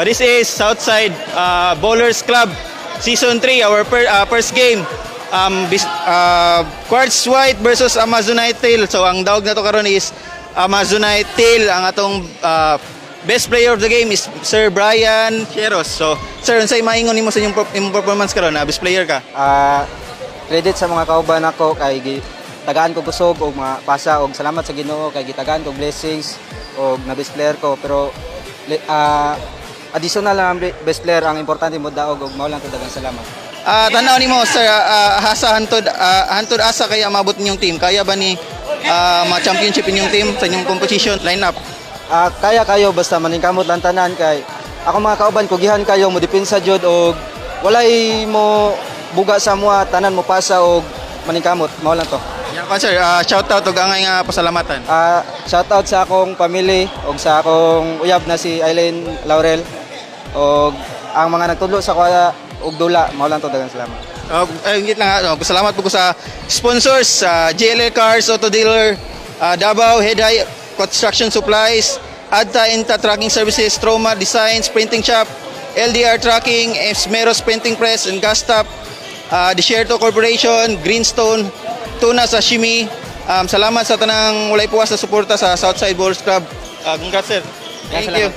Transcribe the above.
This is Southside Bowlers Club Season 3, our first game. Quartz White versus Amazonite Tail. So ang dawag na to karon is Amazonite Tail. Ang atong best player of the game is Sir Brian Cheros. So sir, unsay maingon nimo sa inyong performance karon? Best player ka. Credit sa mga kauban ako kay tagaan ko busog og mapasa og salamat sa Ginoo kay gitagaan ko blessings og na best player ko, pero additional lang best player ang importante mo daog og mao lang to, daghang salamat. Tanaw nimo sir, hasa hantod asa kaya maabot ninyong team? Kaya ba ni ma-championship inyong team sa inyong competition lineup? Kaya kayo basta maningkamot lang tanan kay ako mga kauban kugihan kayo mo depensa jud og walay mo buga sa mua, tanan mo pasa og maningkamot, mao lang to. Yeah, sir, shout out og angay nga pasalamatan. Shout out sa akong family og sa akong uyab na si Eileen Laurel og ang mga nagtudlo sa kuya og dula, mao lang to, daghang salamat. Ingit lang, salamat po ko sa sponsors, JLL Cars, Auto Dealer, Davao, Head High Construction Supplies, Adta Inta Tracking Services, Troma Designs, Printing Shop, LDR Tracking, Esmeros Printing Press and Gas Stop, Desierto Corporation, Greenstone, Tuna Sashimi. Salamat sa tanang walay puwas na suporta sa Southside Bowlers Club. Congrats sir. Thank you.